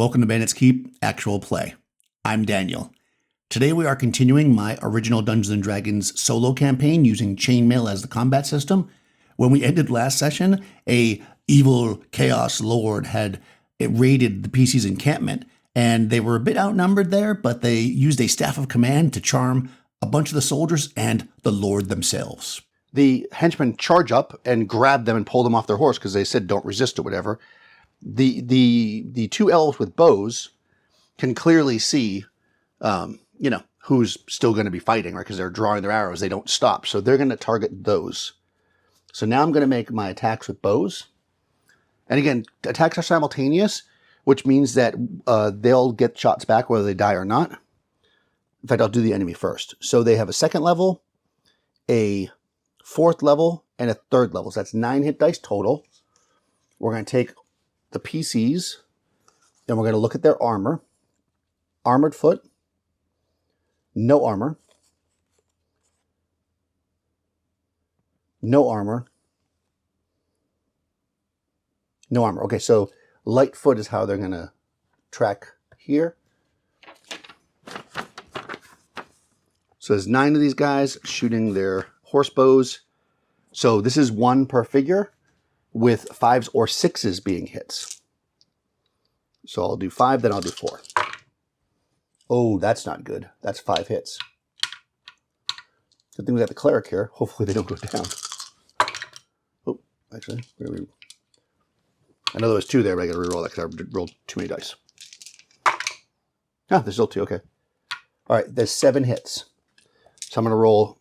Welcome to Bandit's Keep Actual Play. I'm Daniel. Today we are continuing my original Dungeons & Dragons solo campaign using Chainmail as the combat system. When we ended last session, a evil chaos lord had raided the PC's encampment, and they were a bit outnumbered there, but they used a staff of command to charm a bunch of the soldiers and the lord themselves. The henchmen charge up and grab them and pull them off their horse because they said don't resist or whatever. The two elves with bows can clearly see, who's still going to be fighting, right? Because they're drawing their arrows. They don't stop. So they're going to target those. So now I'm going to make my attacks with bows. And again, attacks are simultaneous, which means that they'll get shots back whether they die or not. In fact, I'll do the enemy first. So they have a second level, a fourth level, and a third level. So that's 9 hit dice total. We're going to take the PCs, and we're going to look at their armor. Armored foot, no armor, no armor, no armor. Okay, so light foot is how they're going to track here. So there's 9 of these guys shooting their horse bows. So this is 1 per figure, with 5s or 6s being hits. So I'll do 5, then I'll do 4. Oh, that's not good. That's 5 hits. Good thing we got the cleric here. Hopefully they don't go down. Oh, actually, I know there was 2 there, but I got to reroll that because I rolled too many dice. Ah, there's still 2, okay. All right, there's 7 hits. So I'm going to roll.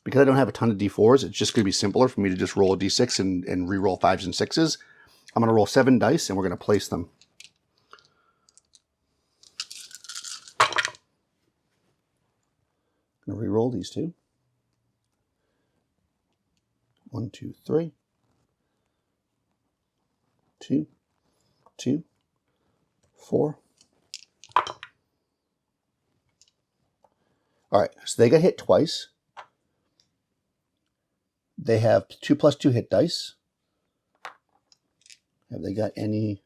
Because I don't have a ton of d4s, it's just going to be simpler for me to just roll a d6 and re-roll 5s and 6s. I'm going to roll 7 dice, and we're going to place them. I'm going to re-roll these 2. 1, 2, 3. 2, 2, 4. All right, so they got hit twice. They have 2 plus 2 hit dice. Have they got any?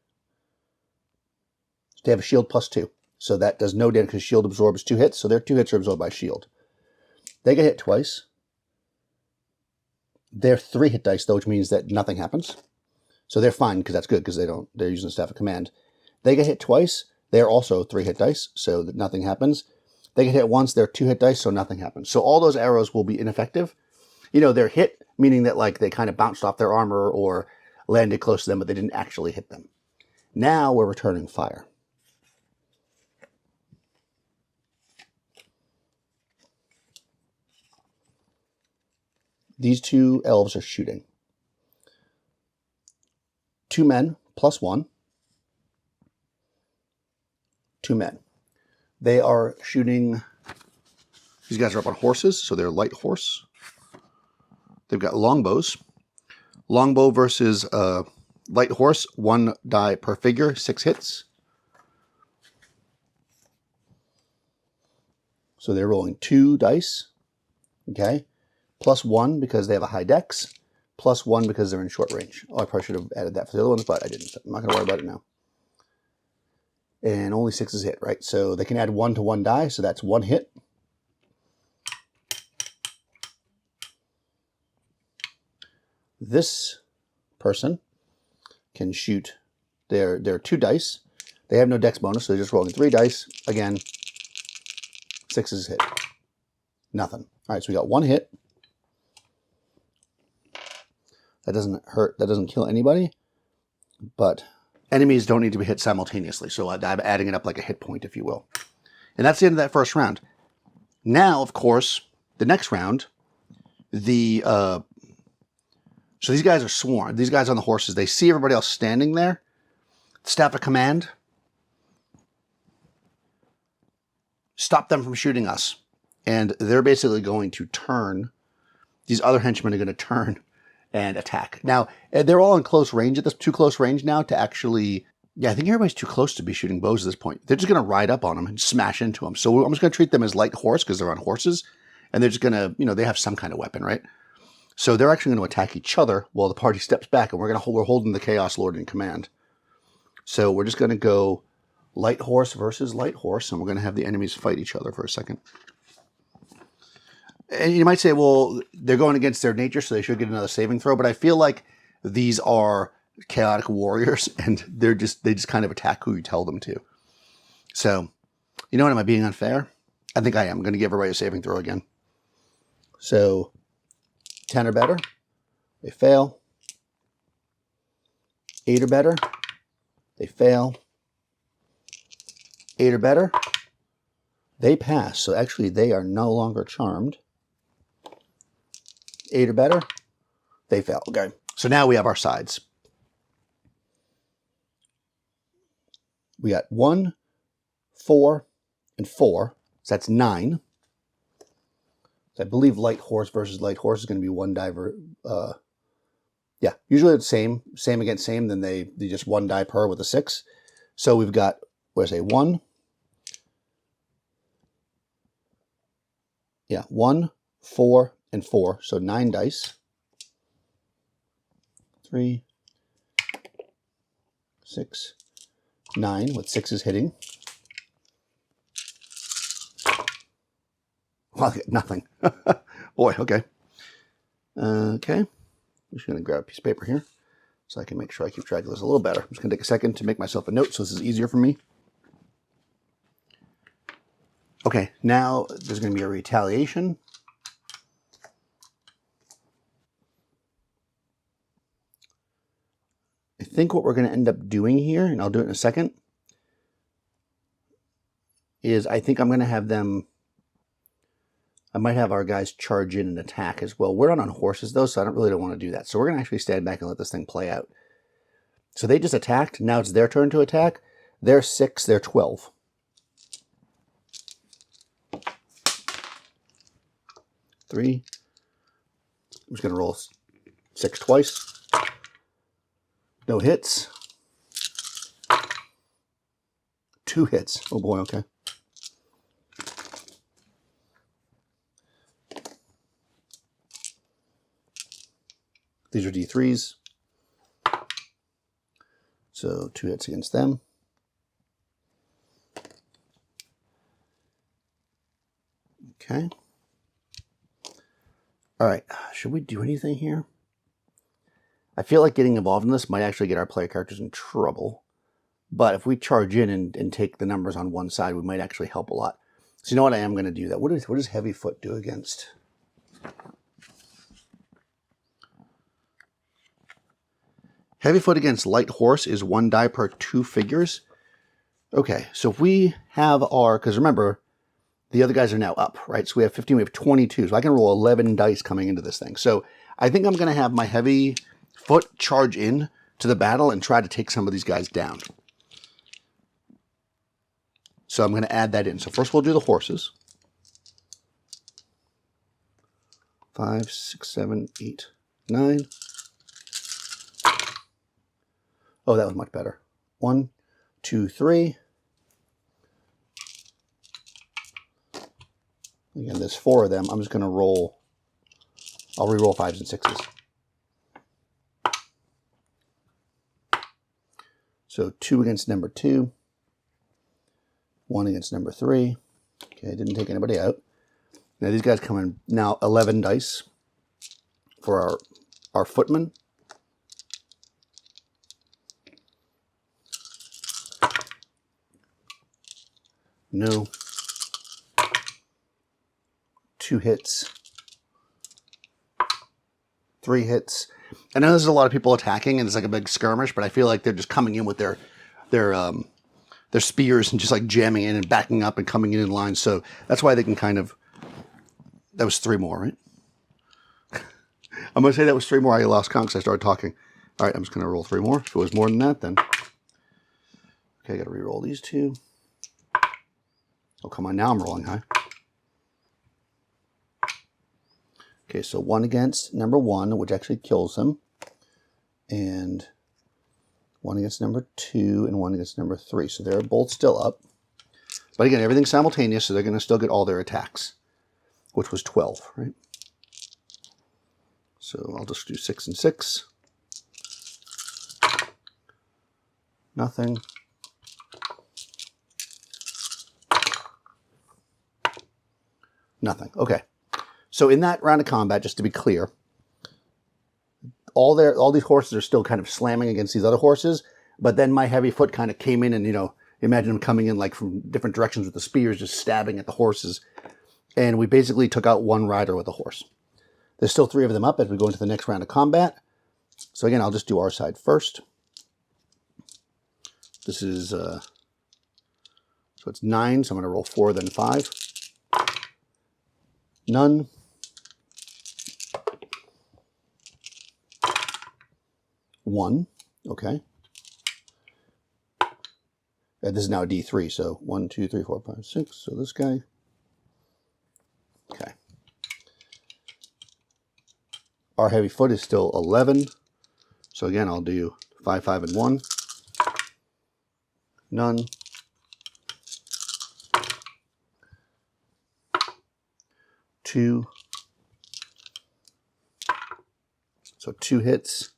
They have a shield plus 2. So that does no damage because shield absorbs 2 hits. So their 2 hits are absorbed by shield. They get hit twice. They're 3 hit dice, though, which means that nothing happens. So they're fine because that's good because they're using the staff of command. They get hit twice. They're also 3 hit dice, so that nothing happens. They get hit once. They're 2 hit dice, so nothing happens. So all those arrows will be ineffective. They're hit, meaning that like they kind of bounced off their armor or landed close to them, but they didn't actually hit them. Now we're returning fire. These 2 elves are shooting. 2 men plus 1. 2 men. They are shooting. These guys are up on horses, so they're light horse. They've got longbows. Longbow versus light horse, 1 die per figure, 6 hits. So they're rolling 2 dice, okay? Plus 1 because they have a high dex, plus 1 because they're in short range. Oh, I probably should have added that for the other ones, but I didn't. I'm not going to worry about it now. And only 6s hit, right? So they can add 1 to 1 die, so that's 1 hit. This person can shoot their 2 dice. They have no dex bonus, so they're just rolling 3 dice. Again, 6s hit. Nothing. All right, so we got 1 hit. That doesn't hurt. That doesn't kill anybody. But enemies don't need to be hit simultaneously, so I'm adding it up like a hit point, if you will. And that's the end of that first round. Now, of course, the next round, so these guys are sworn. These guys on the horses, they see everybody else standing there. Staff of command. Stop them from shooting us. And they're basically going to turn. These other henchmen are going to turn and attack. Now, they're all in close range at this, too close range now to actually. Yeah, I think everybody's too close to be shooting bows at this point. They're just going to ride up on them and smash into them. So I'm just going to treat them as light horse because they're on horses. And they're just going to, they have some kind of weapon, right? So they're actually going to attack each other while the party steps back, and we're holding the Chaos Lord in command. So we're just going to go light horse versus light horse, and we're going to have the enemies fight each other for a second. And you might say, well, they're going against their nature, so they should get another saving throw. But I feel like these are chaotic warriors, and they just kind of attack who you tell them to. So, you know what? Am I being unfair? I think I am. I'm going to give everybody a saving throw again. So, 10 or better, they fail. 8 or better, they fail. 8 or better, they pass. So actually, they are no longer charmed. 8 or better, they fail. Okay, so now we have our sides. We got 1, 4, and 4. So that's 9. So I believe light horse versus light horse is going to be 1 die. Yeah, usually it's same against same. Then they just 1 die per with a 6. So we've got, what did I say, 1. Yeah, 1, 4, and 4. So 9 dice. 3, 6, 9, with 6 is hitting. Well, I get nothing. Boy, okay. Okay. I'm just going to grab a piece of paper here so I can make sure I keep track of this a little better. I'm just going to take a second to make myself a note so this is easier for me. Okay, now there's going to be a retaliation. I think what we're going to end up doing here, and I'll do it in a second, is I think I'm going to have them, I might have our guys charge in and attack as well. We're not on horses though, so I don't want to do that. So we're going to actually stand back and let this thing play out. So they just attacked. Now it's their turn to attack. They're 6, they're 12. Three. I'm just going to roll 6 twice. No hits. 2 hits. Oh boy, okay. These are D3s. So 2 hits against them. Okay. All right. Should we do anything here? I feel like getting involved in this might actually get our player characters in trouble. But if we charge in and take the numbers on one side, we might actually help a lot. So you know what? I am going to do that. What does Heavy Foot do against? Heavy Foot against Light Horse is 1 die per 2 figures. Okay, so if we have our, because remember, the other guys are now up, right? So we have 15, we have 22. So I can roll 11 dice coming into this thing. So I think I'm going to have my Heavy Foot charge in to the battle and try to take some of these guys down. So I'm going to add that in. So first we'll do the horses. 5, 6, 7, 8, 9. Oh, that was much better. 1, 2, 3. Again, there's 4 of them. I'm just going to roll. I'll re-roll 5s and 6s. So 2 against number 2. 1 against number 3. Okay, didn't take anybody out. Now these guys come in now 11 dice for our footman. No. 2 hits. 3 hits. I know there's a lot of people attacking and it's like a big skirmish, but I feel like they're just coming in with their spears and just like jamming in and backing up and coming in line. So that's why they can kind of, that was 3 more, right? I'm going to say that was 3 more. I lost count because I started talking. All right, I'm just going to roll 3 more. If it was more than that, then. Okay, I got to re-roll these 2. Oh, come on. Now I'm rolling high. Okay, so 1 against number 1, which actually kills him. And 1 against number 2 and 1 against number 3. So they're both still up. But again, everything's simultaneous, so they're going to still get all their attacks, which was 12, right? So I'll just do 6 and 6. Nothing. Nothing. Okay. So in that round of combat, just to be clear, all these horses are still kind of slamming against these other horses, but then my heavy foot kind of came in and, imagine them coming in like from different directions with the spears, just stabbing at the horses. And we basically took out one rider with a horse. There's still 3 of them up as we go into the next round of combat. So again, I'll just do our side first. This is, so it's 9, so I'm going to roll 4, then 5. None. One. Okay. This is now a D3, so 1, 2, 3, 4, 5, 6. So this guy. Okay. Our heavy foot is still 11. So again, I'll do 5, 5, and 1. None. Two. So 2 hits.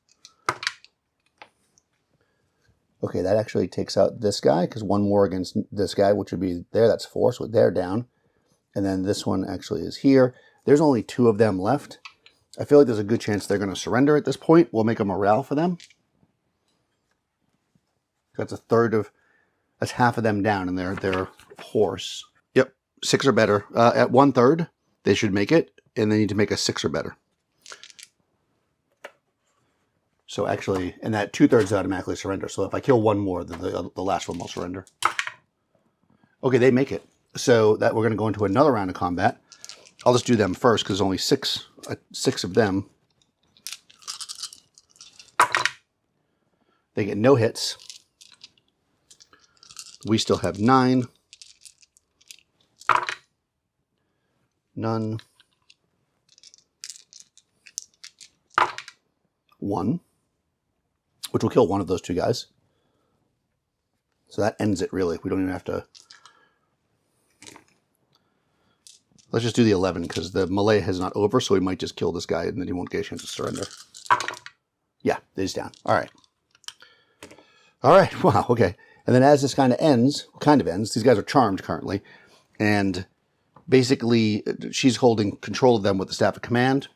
Okay, that actually takes out this guy, because 1 more against this guy, which would be there. That's 4, so they're down. And then this one actually is here. There's only 2 of them left. I feel like there's a good chance they're going to surrender at this point. We'll make a morale for them. That's that's half of them down in their horse. Yep, 6 or better. At 1/3, they should make it, and they need to make a 6 or better. So actually, and that 2/3 automatically surrender. So if I kill 1 more, the last one will surrender. Okay, they make it. So that we're going to go into another round of combat. I'll just do them first because there's only 6 of them. They get no hits. We still have 9. None. 1. Which will kill one of those 2 guys. So that ends it, really. We don't even have to... Let's just do the 11, because the melee is not over, so we might just kill this guy, and then he won't get a chance to surrender. Yeah, he's down. All right. All right, wow, okay. And then as this kind of ends, these guys are charmed currently, and basically she's holding control of them with the Staff of Command.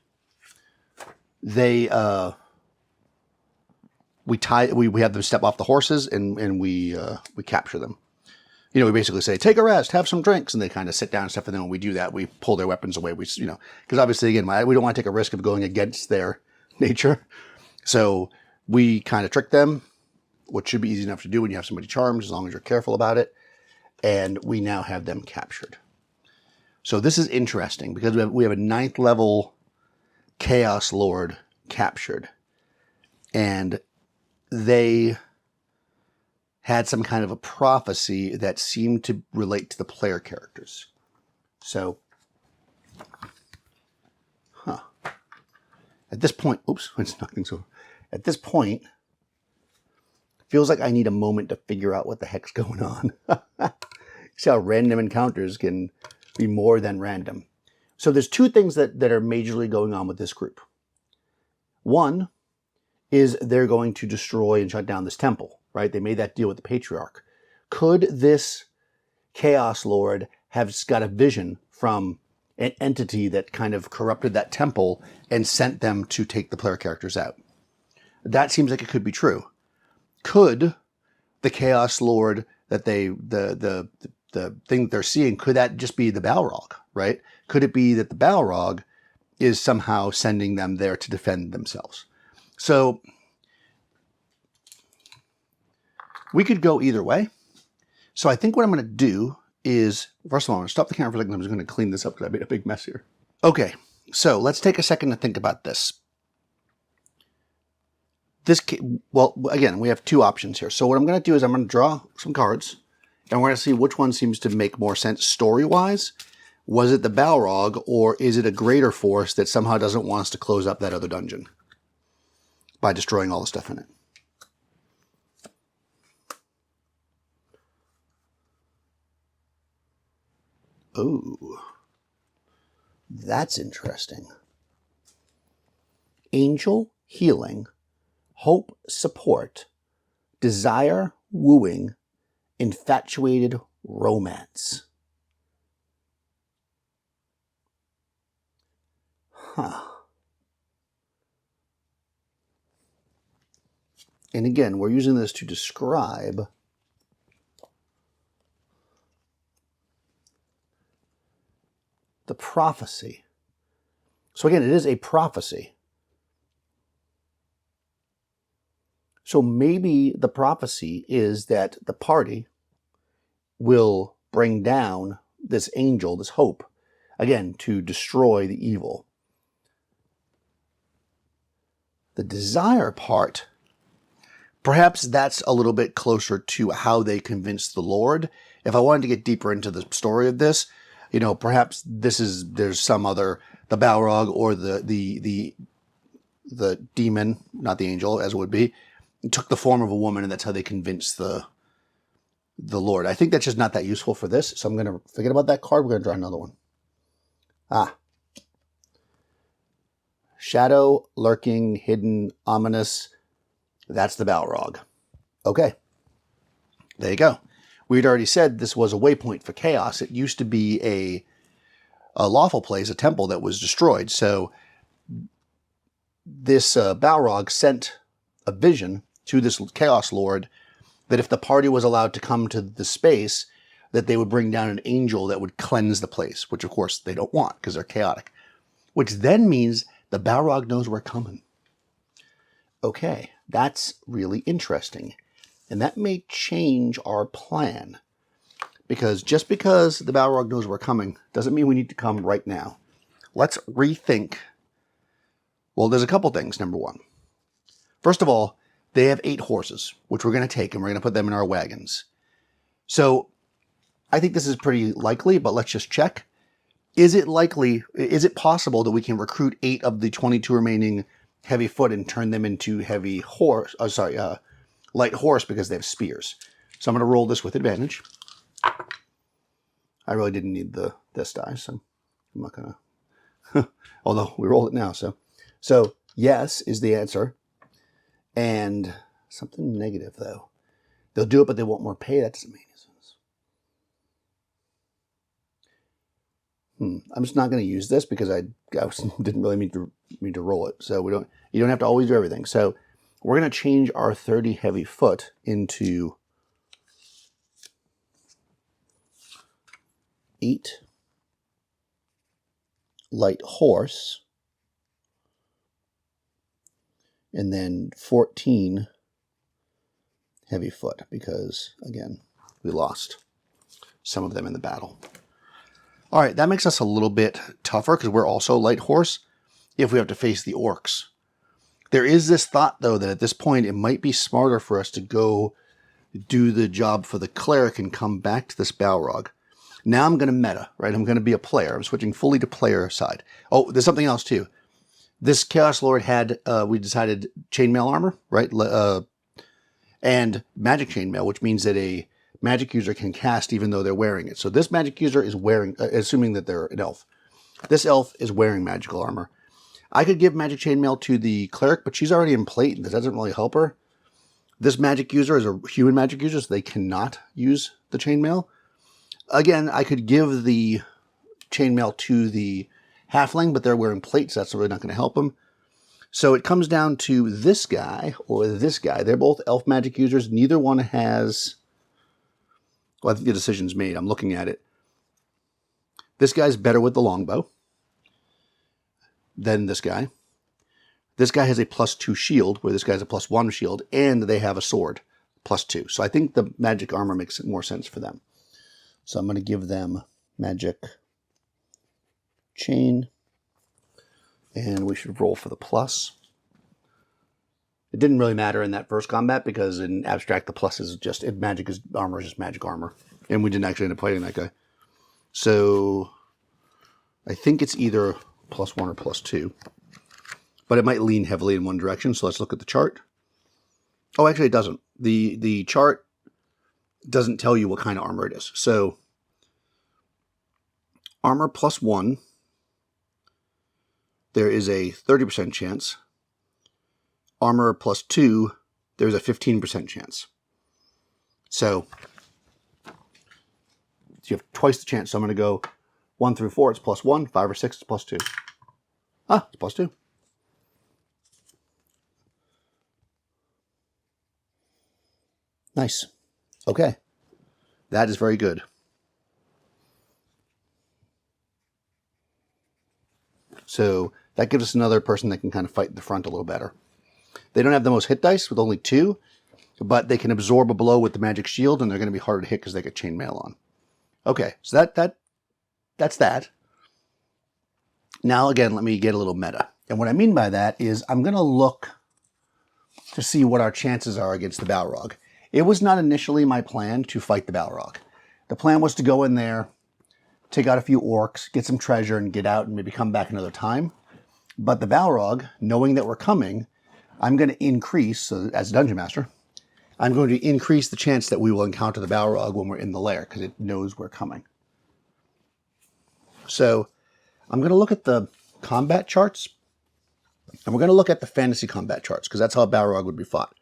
They... We have them step off the horses, and we capture them. We basically say, take a rest, have some drinks, and they kind of sit down and stuff. And then when we do that, we pull their weapons away. Because obviously, again, we don't want to take a risk of going against their nature. So we kind of trick them, which should be easy enough to do when you have somebody charmed, as long as you're careful about it. And we now have them captured. So this is interesting because we have a 9th level Chaos Lord captured. And they had some kind of a prophecy that seemed to relate to the player characters. So, at this point, oops, it's knocking so. At this point, feels like I need a moment to figure out what the heck's going on. See how random encounters can be more than random. So there's 2 things that are majorly going on with this group. One is they're going to destroy and shut down this temple, right? They made that deal with the Patriarch. Could this Chaos Lord have got a vision from an entity that kind of corrupted that temple and sent them to take the player characters out? That seems like it could be true. Could the Chaos Lord that the thing that they're seeing, could that just be the Balrog, right? Could it be that the Balrog is somehow sending them there to defend themselves? So we could go either way. So I think what I'm going to do is, first of all, I'm going to stop the camera for a second. I'm just going to clean this up because I made a big mess here. Okay, so let's take a second to think about this. Well, again, we have 2 options here. So what I'm going to do is I'm going to draw some cards, and we're going to see which one seems to make more sense story-wise. Was it the Balrog, or is it a greater force that somehow doesn't want us to close up that other dungeon by destroying all the stuff in it? Oh, that's interesting. Angel healing, hope support, desire wooing, infatuated romance. Huh. And again, we're using this to describe the prophecy. So again, it is a prophecy. So maybe the prophecy is that the party will bring down this angel, this hope, again, to destroy the evil. The desire part, perhaps that's a little bit closer to how they convinced the Lord. If I wanted to get deeper into the story of this, perhaps there's some other, the Balrog or the demon, not the angel as it would be, took the form of a woman, and that's how they convinced the Lord. I think that's just not that useful for this, so I'm going to forget about that card. We're going to draw another one. Shadow, lurking, hidden, ominous. That's the Balrog. Okay. There you go. We'd already said this was a waypoint for chaos. It used to be a lawful place, a temple that was destroyed. So this Balrog sent a vision to this Chaos Lord that if the party was allowed to come to the space, that they would bring down an angel that would cleanse the place, which of course they don't want because they're chaotic. Which then means the Balrog knows we're coming. Okay, that's really interesting. And that may change our plan. Because just because the Balrog knows we're coming doesn't mean we need to come right now. Let's rethink. Well, there's a couple things, number one. First of all, they have 8 horses, which we're going to take, and we're going to put them in our wagons. So I think this is pretty likely, but let's just check. Is it possible that we can recruit 8 of the 22 remaining heavy foot and turn them into light horse because they have spears? So I'm going to roll this with advantage. I really didn't need this die, so I'm not going to. Although we rolled it now, so yes is the answer. And something negative, though. They'll do it, but they want more pay. That doesn't make any sense. I'm just not going to use this because I didn't really mean to roll it. So you don't have to always do everything. So we're going to change our 30 heavy foot into 8 light horse. And then 14 heavy foot because, again, we lost some of them in the battle. All right, that makes us a little bit tougher because we're also light horse if we have to face the orcs. There is this thought, though, that at this point it might be smarter for us to go do the job for the cleric and come back to this Balrog. Now I'm going to meta, right? I'm going to be a player. I'm switching fully to player side. Oh, there's something else, too. This Chaos Lord had, we decided, chainmail armor, right? And magic chainmail, which means that a magic user can cast even though they're wearing it. So this magic user is wearing, assuming that they're an elf. This elf is wearing magical armor. I could give magic chainmail to the cleric, but she's already in plate, and that doesn't really help her. This magic user is a human magic user, so they cannot use the chainmail. Again, I could give the chainmail to the halfling, but they're wearing plates, so that's really not going to help them. So it comes down to this guy or this guy. They're both elf magic users. Neither one has... Well, I think the decision's made. I'm looking at it. This guy's better with the longbow than this guy. This guy has a +2 shield, where this guy has a +1 shield, and they have a sword, +2. So I think the magic armor makes more sense for them. So I'm going to give them magic chain, and we should roll for the plus. It didn't really matter in that first combat because in abstract the plus is just armor is just magic armor, and we didn't actually end up fighting that guy. So I think it's either +1 or +2, but it might lean heavily in one direction. So let's look at the chart. Oh, actually it doesn't. The chart doesn't tell you what kind of armor it is. So armor +1. There is a 30% chance armor plus 2, there's a 15% chance. So you have twice the chance. So I'm going to go 1 through 4, it's plus 1. 5 or 6, it's plus 2. Ah, it's plus 2. Nice. Okay. That is very good. So that gives us another person that can kind of fight in the front a little better. They don't have the most hit dice with only 2, but they can absorb a blow with the magic shield, and they're going to be harder to hit because they get chainmail on. Okay, so that's that. Now again, let me get a little meta. And what I mean by that is I'm going to look to see what our chances are against the Balrog. It was not initially my plan to fight the Balrog. The plan was to go in there, take out a few orcs, get some treasure, and get out and maybe come back another time. But the Balrog, knowing that we're coming, I'm going to increase, so as a dungeon master, I'm going to increase the chance that we will encounter the Balrog when we're in the lair, because it knows we're coming. So I'm going to look at the combat charts, and we're going to look at the fantasy combat charts, because that's how a Balrog would be fought.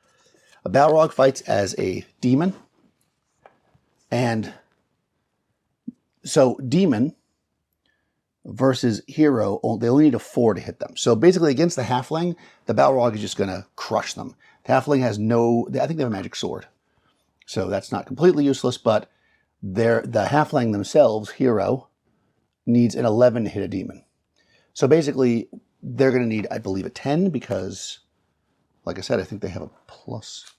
A Balrog fights as a demon, and so demon versus hero, they only need a 4 to hit them. So basically against the halfling, the Balrog is just going to crush them. The halfling has no, I think they have a magic sword. So that's not completely useless, but the halfling themselves, hero, needs an 11 to hit a demon. So basically they're going to need, I believe, a 10 because, like I said, I think they have a plus.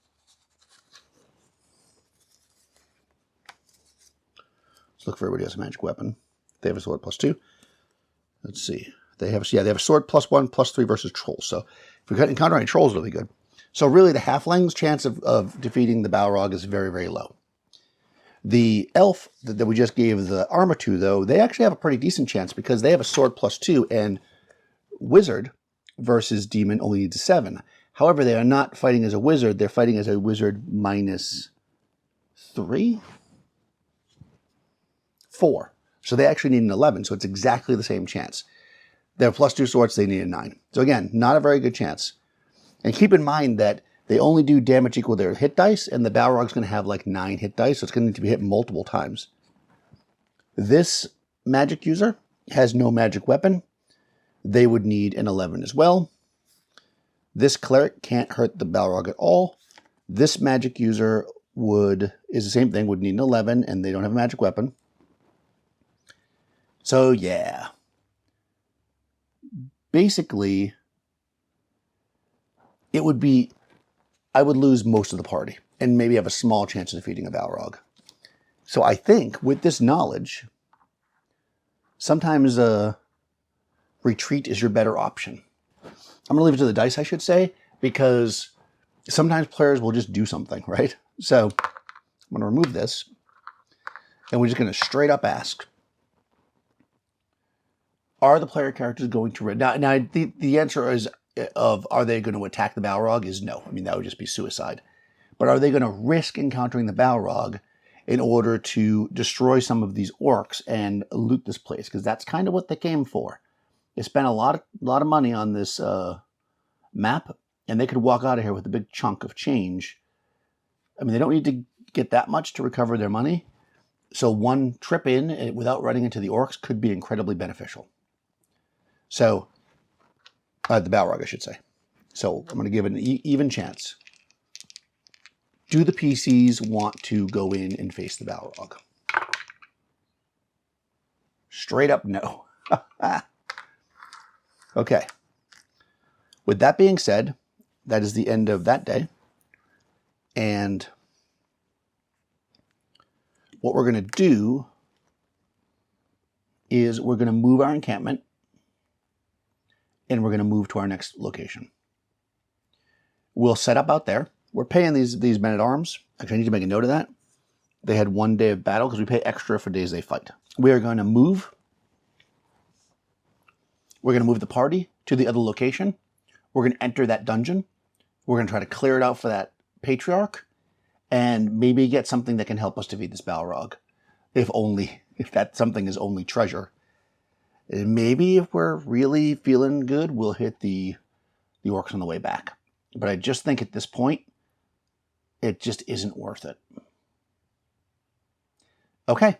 Let's look for everybody who has a magic weapon. They have a sword plus 2. Let's see. They have a sword plus 1, plus 3 versus trolls. So if we encounter any trolls, it'll be good. So really the halfling's chance of defeating the Balrog is very, very low. The elf that we just gave the armor to, though, they actually have a pretty decent chance because they have a sword plus 2, and wizard versus demon only needs a 7. However, they are not fighting as a wizard. They're fighting as a wizard minus 3? 4. So they actually need an 11, so it's exactly the same chance. They have plus 2 swords, they need a 9. So again, not a very good chance. And keep in mind that they only do damage equal to their hit dice, and the Balrog's going to have like 9 hit dice, so it's going to need to be hit multiple times. This magic user has no magic weapon. They would need an 11 as well. This cleric can't hurt the Balrog at all. This magic user is the same thing, would need an 11, and they don't have a magic weapon. So yeah, basically, I would lose most of the party and maybe have a small chance of defeating a Balrog. So I think with this knowledge, sometimes a retreat is your better option. I'm going to leave it to the dice, I should say, because sometimes players will just do something, right? So I'm going to remove this, and we're just going to straight up ask, are the player characters going to... Now the answer is are they going to attack the Balrog is no. I mean, that would just be suicide. But are they going to risk encountering the Balrog in order to destroy some of these orcs and loot this place? Because that's kind of what they came for. They spent a lot of money on this map, and they could walk out of here with a big chunk of change. I mean, they don't need to get that much to recover their money. So one trip in without running into the orcs could be incredibly beneficial. So, the Balrog, I should say. So I'm going to give it an even chance. Do the PCs want to go in and face the Balrog? Straight up no. Okay. With that being said, that is the end of that day. And what we're going to do is we're going to move our encampment, and we're going to move to our next location. We'll set up out there. We're paying these men-at-arms. Actually, I need to make a note of that. They had 1 day of battle because we pay extra for days they fight. We are going to move. We're going to move the party to the other location. We're going to enter that dungeon. We're going to try to clear it out for that patriarch, and maybe get something that can help us defeat this Balrog. If that something is only treasure. And maybe if we're really feeling good, we'll hit the orcs on the way back. But I just think at this point, it just isn't worth it. Okay.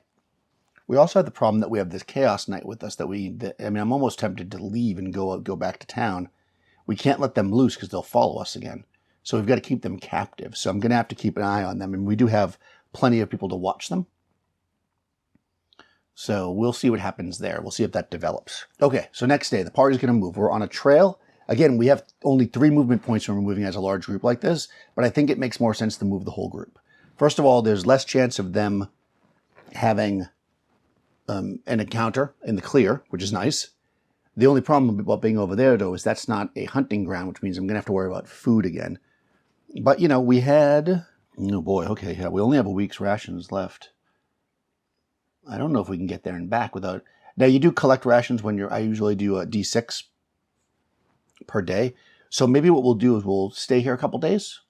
We also have the problem that we have this Chaos Knight with us I'm almost tempted to leave and go back to town. We can't let them loose because they'll follow us again. So we've got to keep them captive. So I'm going to have to keep an eye on them. And we do have plenty of people to watch them. So we'll see what happens there. We'll see if that develops. Okay, so next day, the party's going to move. We're on a trail. Again, we have only 3 movement points when we're moving as a large group like this, but I think it makes more sense to move the whole group. First of all, there's less chance of them having an encounter in the clear, which is nice. The only problem about being over there, though, is that's not a hunting ground, which means I'm going to have to worry about food again. But, we had... Oh, boy, okay, yeah, we only have a week's rations left. I don't know if we can get there and back without... Now, you do collect rations when I usually do a D6 per day. So maybe what we'll do is we'll stay here a couple days,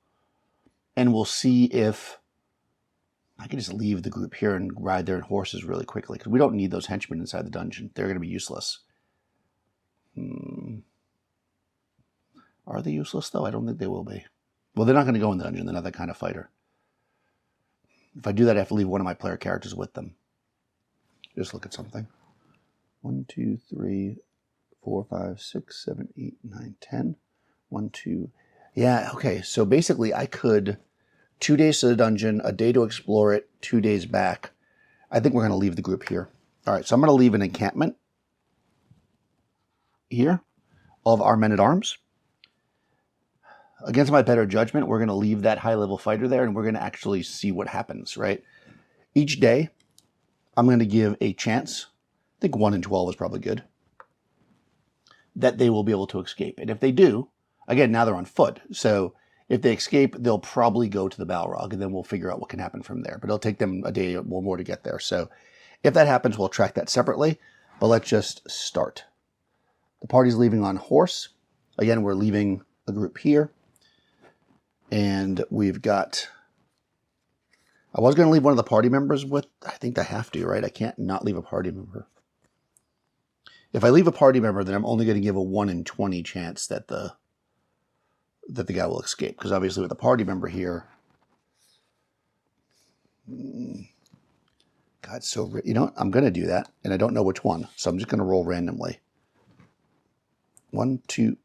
and we'll see if... I can just leave the group here and ride their horses really quickly, because we don't need those henchmen inside the dungeon. They're going to be useless. Are they useless, though? I don't think they will be. Well, they're not going to go in the dungeon. They're not that kind of fighter. If I do that, I have to leave one of my player characters with them. Just look at something. 1, 2, 3, 4, 5, 6, 7, 8, 9, 10. 1, 2. Yeah, okay. So basically, I could... 2 days to the dungeon, a day to explore it, 2 days back. I think we're going to leave the group here. All right, so I'm going to leave an encampment here of our men-at-arms. Against my better judgment, we're going to leave that high-level fighter there, and we're going to actually see what happens, right? Each day, I'm going to give a chance, I think 1 in 12 is probably good, that they will be able to escape. And if they do, again, now they're on foot, so... If they escape, they'll probably go to the Balrog, and then we'll figure out what can happen from there. But it'll take them a day or more to get there. So if that happens, we'll track that separately. But let's just start. The party's leaving on horse. Again, we're leaving a group here. And we've got... I was going to leave one of the party members with... I think I have to, right? I can't not leave a party member. If I leave a party member, then I'm only going to give a 1 in 20 chance that the guy will escape. Because obviously with a party member here... God, so... You know what? I'm going to do that. And I don't know which one. So I'm just going to roll randomly. 1, 2...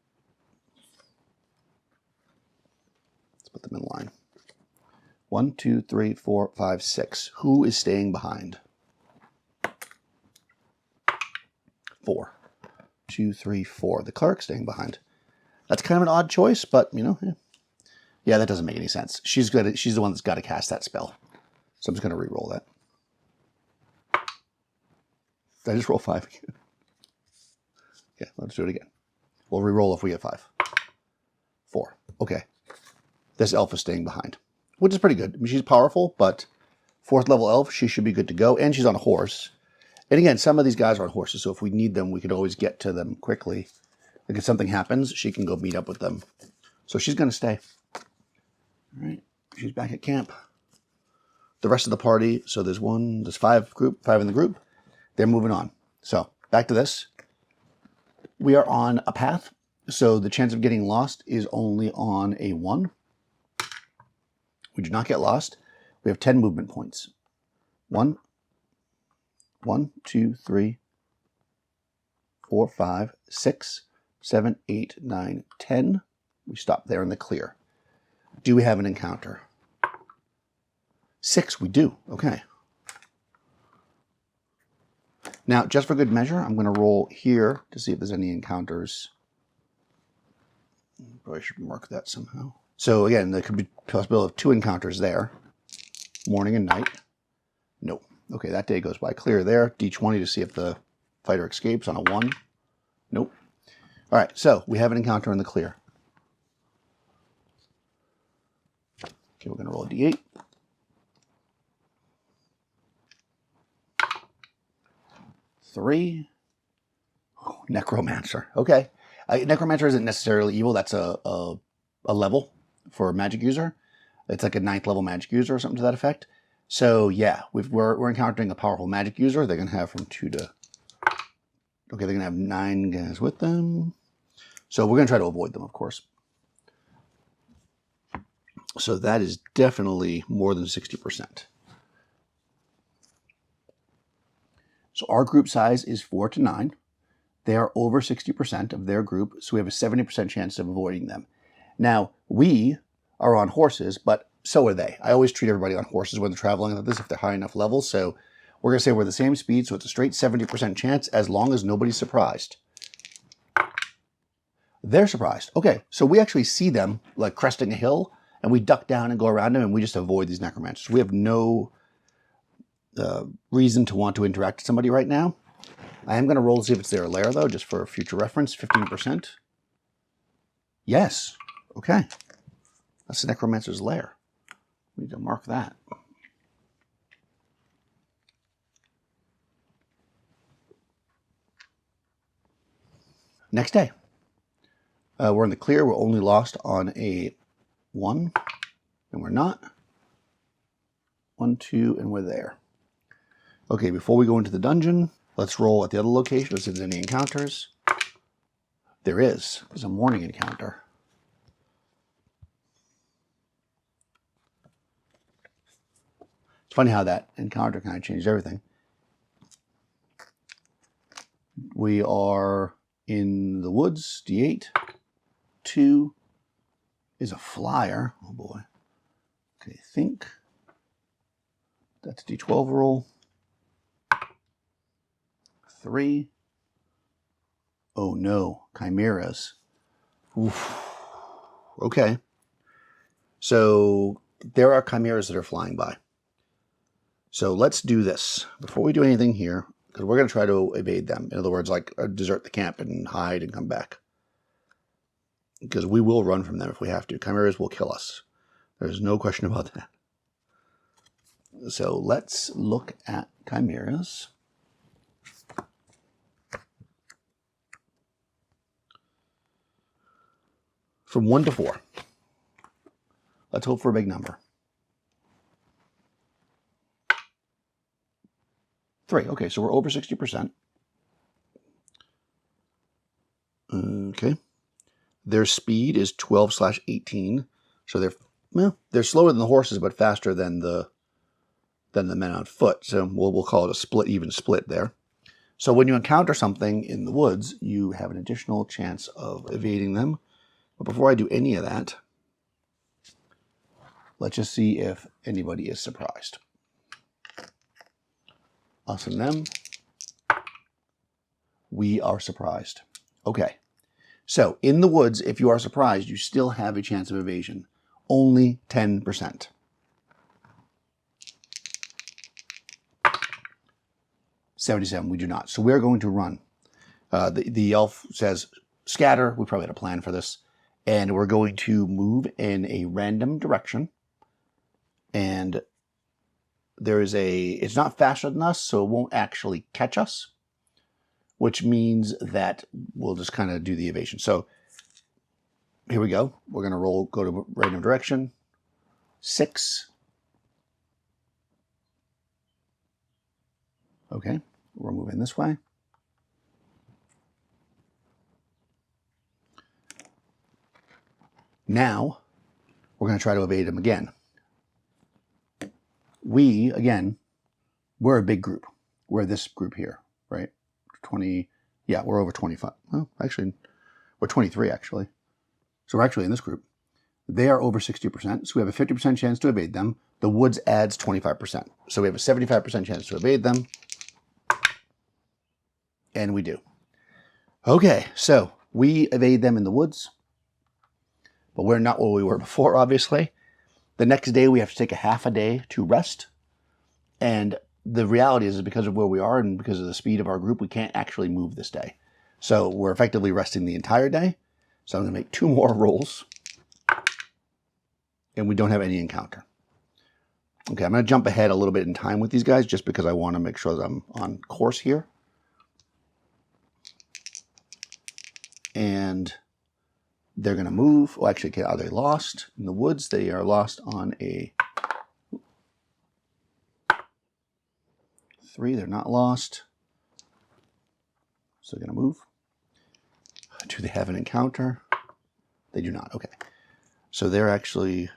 Let's put them in line. 1, 2, 3, 4, 5, 6. Who is staying behind? 4. 2, 3, 4. The cleric's staying behind. That's kind of an odd choice, but, you know, yeah, that doesn't make any sense. She's the one that's got to cast that spell. So I'm just going to re-roll that. Did I just roll 5 again? Okay, let's do it again. We'll re-roll if we get 5. 4. Okay. This elf is staying behind, which is pretty good. I mean, she's powerful, but 4th level elf, she should be good to go. And she's on a horse. And again, some of these guys are on horses, so if we need them, we could always get to them quickly. Like if something happens, she can go meet up with them. So she's going to stay. All right. She's back at camp. The rest of the party, so there's 5 in the group. They're moving on. So back to this. We are on a path. So the chance of getting lost is only on a 1. We do not get lost. We have 10 movement points. 1, 2, 3, 4, 5, 6, 7, 8, 9, 10. We stop there in the clear. Do we have an encounter? 6, we do. Okay. Now, just for good measure, I'm going to roll here to see if there's any encounters. Probably should mark that somehow. So again, there could be a possibility of 2 encounters there. Morning and night. Nope. Okay, that day goes by clear there. D20 to see if the fighter escapes on a 1. Nope. All right, so we have an encounter in the clear. Okay, we're going to roll a D8. 3. Oh, Necromancer. Okay. Necromancer isn't necessarily evil. That's a level for a magic user. It's like a 9th level magic user or something to that effect. So yeah, we're encountering a powerful magic user. They're going to have from 2 to... Okay, they're going to have 9 guys with them. So we're going to try to avoid them, of course. So that is definitely more than 60%. So our group size is 4 to 9. They are over 60% of their group, so we have a 70% chance of avoiding them. Now, we are on horses, but so are they. I always treat everybody on horses when they're traveling like this if they're high enough levels. So we're going to say we're the same speed, so it's a straight 70% chance as long as nobody's surprised. They're surprised. Okay, so we actually see them like cresting a hill, and we duck down and go around them, and we just avoid these necromancers. We have no reason to want to interact with somebody right now. I am going to roll to see if it's their lair, though, just for future reference. 15%. Yes. Okay. That's the necromancer's lair. We need to mark that. Next day. We're in the clear. We're only lost on a 1, and we're not. 1, 2, and we're there. Okay, before we go into the dungeon, let's roll at the other location. Let's see if there's any encounters. There is. There's a morning encounter. It's funny how that encounter kind of changed everything. We are in the woods, D8. 2 is a flyer. Oh boy. Okay, I think that's a D12 roll. 3. Oh no, chimeras. Oof. Okay. So there are chimeras that are flying by. So let's do this. Before we do anything here, because we're going to try to evade them. In other words, like desert the camp and hide and come back. Because we will run from them if we have to. Chimeras will kill us. There's no question about that. So let's look at chimeras. From 1 to 4. Let's hope for a big number. 3. Okay, so we're over 60%. Okay. Their speed is 12/18. So they're slower than the horses, but faster than the men on foot. So we'll call it a even split there. So when you encounter something in the woods, you have an additional chance of evading them. But before I do any of that, let's just see if anybody is surprised. Us and them. We are surprised. Okay. So in the woods, if you are surprised, you still have a chance of evasion. Only 10%. $77, we do not. So we're going to run. The elf says, scatter. We probably had a plan for this. And we're going to move in a random direction. And it's not faster than us, so it won't actually catch us. Which means that we'll just kind of do the evasion. So here we go. We're going to go to random direction. 6. Okay, we're moving this way. Now, we're going to try to evade him again. We're a big group. We're this group here, right? 20, yeah, we're over 25. Well, actually, we're 23, actually. So we're actually in this group. They are over 60%, so we have a 50% chance to evade them. The woods adds 25%. So we have a 75% chance to evade them. And we do. Okay, so we evade them in the woods. But we're not where we were before, obviously. The next day, we have to take a half a day to rest. And the reality is because of where we are and because of the speed of our group, we can't actually move this day. So we're effectively resting the entire day. So I'm going to make 2 more rolls. And we don't have any encounter. Okay, I'm going to jump ahead a little bit in time with these guys just because I want to make sure that I'm on course here. And they're going to move. Well, actually, are they lost in the woods? They are lost on a 3. They're not lost. So they're going to move. Do they have an encounter? They do not. Okay. So they're actually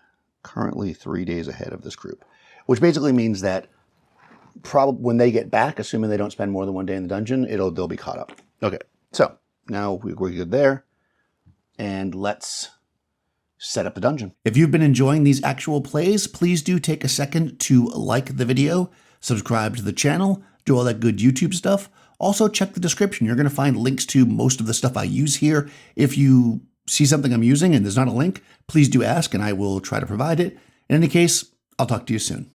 currently 3 days ahead of this group, which basically means that probably when they get back, assuming they don't spend more than 1 day in the dungeon, they'll be caught up. Okay, so now we're good there, and let's set up the dungeon. If you've been enjoying these actual plays, please do take a second to like the video, subscribe to the channel, do all that good YouTube stuff. Also check the description. You're going to find links to most of the stuff I use here. If you see something I'm using and there's not a link, please do ask and I will try to provide it. In any case, I'll talk to you soon.